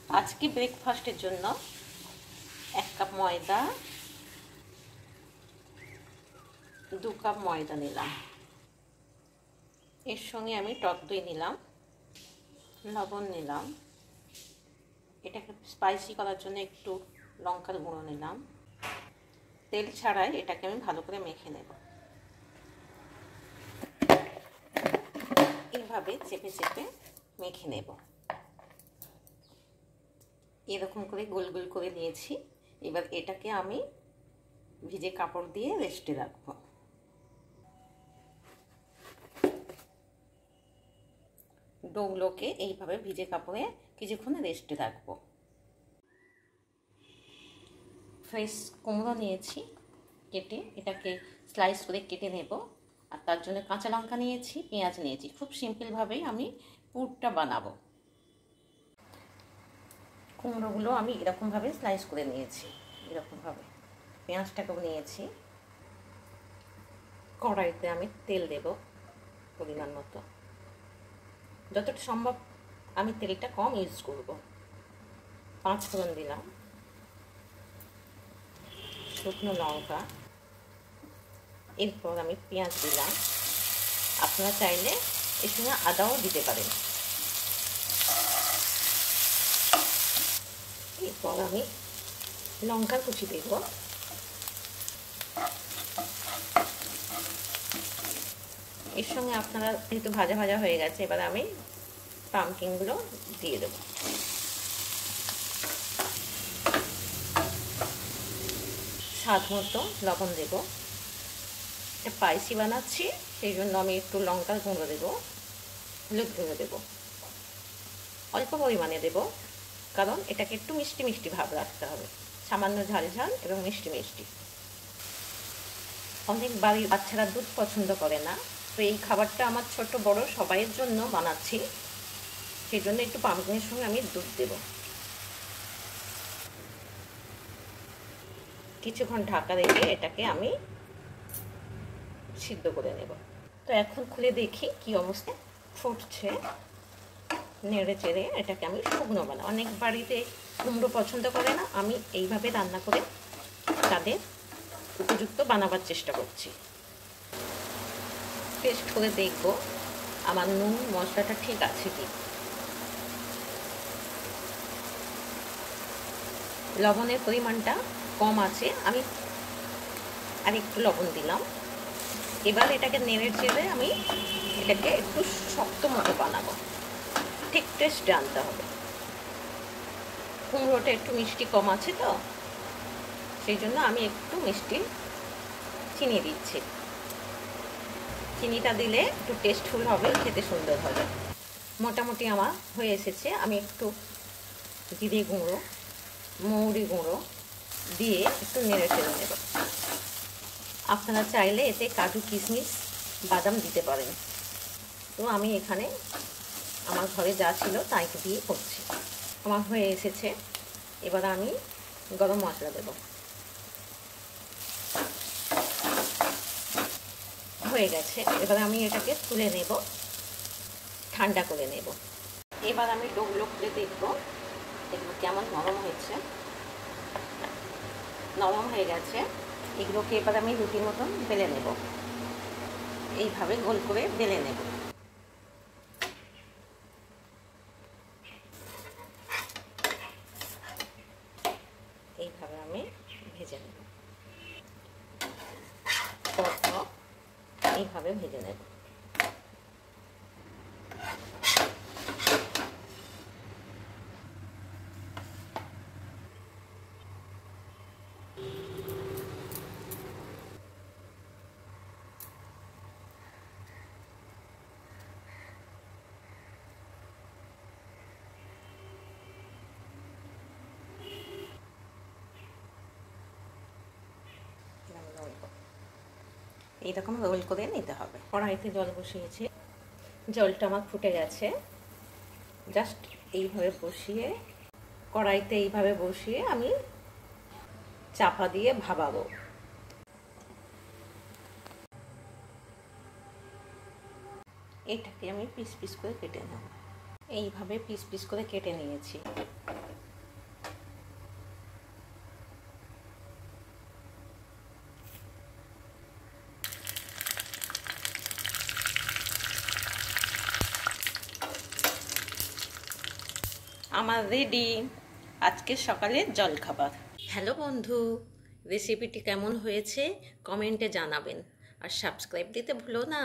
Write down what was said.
আজকে ব্রেকফাস্টের জন্য 1 কাপ ময়দা, 2 কাপ ময়দা নিলাম। এর সঙ্গে আমি টক দই নিলাম, লবণ নিলাম, এটাকে স্পাইসি করার জন্য একটু লঙ্কার গুঁড়ো নিলাম। তেল ছাড়াই এটাকে আমি ভালো করে মেখে নেব। এইভাবে চেপে চেপে মেখে নেব। এরকম করে গোল গোল করে নিয়েছি। এবার এটাকে আমি ভিজে কাপড় দিয়ে রেস্টে রাখবো। ডোগুলোকে এইভাবে ভিজে কাপড়ে কিছুক্ষণ রেস্টে রাখবো। ফ্রেশ কুমড়ো নিয়েছি কেটে, এটাকে স্লাইস করে কেটে নেব। আর তার জন্য কাঁচা লঙ্কা নিয়েছি, পেঁয়াজ নিয়েছি। খুব সিম্পলভাবেই আমি পুরটা বানাবো। কুমড়োগুলো আমি এরকমভাবে স্লাইস করে নিয়েছি, এরকমভাবে। পেঁয়াজটাকেও নিয়েছি। কড়াইতে আমি তেল দেব পরিমাণ মতো। যতটা সম্ভব আমি তেলটা কম ইউজ করব। 5 ফোড়ন দিলাম, শুকনো লঙ্কা, এরপর আমি পেঁয়াজ দিলাম। আপনারা চাইলে এর সঙ্গে আদাও দিতে পারেন। এরপর আমি লঙ্কার কুচি দেব। এর সঙ্গে আপনারা যেহেতু ভাজা ভাজা হয়ে গেছে, এবার আমি পামকিনগুলো দিয়ে দেব। স্বাদ মতো লবণ দেব। এটা স্পাইসি বানাচ্ছি, সেই জন্য আমি একটু লঙ্কার গুঁড়ো দেব, হলুদ গুঁড়ো দেব, অল্প পরিমাণে দেব, কারণ এটাকে একটু মিষ্টি মিষ্টি ভাব রাখতে হবে। সামান্য ঝাল ঝাল এবং মিষ্টি মিষ্টি। অনেক বাড়ির বাচ্চারা দুধ পছন্দ করে না, তো এই খাবারটা আমার ছোট বড় সবাইয়ের জন্য বানাচ্ছি, সেই জন্য একটু পামকিনের সঙ্গে আমি দুধ দেব। কিছুক্ষণ ঢাকা রেখে এটাকে আমি সিদ্ধ করে নেব। তো এখন খুলে দেখি কি অবস্থায় ফুটছে। নেড়ে চেড়ে এটাকে আমি শুকনো বানাবো। অনেক বাড়িতে কুমড়ো পছন্দ করে না, আমি এইভাবে রান্না করে তাদের উপযুক্ত বানাবার চেষ্টা করছি। টেস্ট করে দেখব আমার নুন মশলাটা ঠিক আছে কি। লবণের পরিমাণটা কম আছে, আমি আর একটু লবণ দিলাম। এবার এটাকে নেড়ে চেড়ে আমি এটাকে একটু শক্ত মতো বানাবো। ঠিক টেস্টে আনতে হবে। কুমড়োটা একটু মিষ্টি কম আছে, তো সেই জন্য আমি একটু মিষ্টি চিনি দিচ্ছি। চিনিটা দিলে একটু টেস্টফুল হবে, খেতে সুন্দর হবে। মোটামুটি আমার হয়ে এসেছে। আমি একটু জিরে গুঁড়ো, মৌরি গুঁড়ো দিয়ে একটু নেড়ে চেড়ে নেব। আপনারা চাইলে এতে কাজু কিশমিশ বাদাম দিতে পারেন, তো আমি এখানে আমার ঘরে যা ছিল তাই দিয়ে করছি। আমার হয়ে এসেছে। এবার আমি গরম মশলা দেব। হয়ে গেছে। এবার আমি এটাকে তুলে নেব, ঠান্ডা করে নেব। এবার আমি ডোগুলো খুলে দেখব, দেখব কেমন নরম হয়েছে। নরম হয়ে গেছে। এগুলোকে এবার আমি রুটির মতন বেলে নেব। এইভাবে গোল করে বেলে নেব। এইভাবে আমি ভেজে নেব। এইভাবে ভেজে নেব। এইরকম রোল করে নিতে হবে। কড়াইতে জল বসিয়েছি, জলটা আমার ফুটে গেছে। জাস্ট এইভাবে বসিয়ে, কড়াইতে এইভাবে বসিয়ে আমি চাপা দিয়ে ভাপাবো। এটাকে আমি পিস পিস করে কেটে নেব। এইভাবে পিস পিস করে কেটে নিয়েছি। আমার রেডি আজকের সকালের জলখাবার। হ্যালো বন্ধু, রেসিপিটি কেমন হয়েছে কমেন্টে জানাবেন আর সাবস্ক্রাইব দিতে ভুলো না।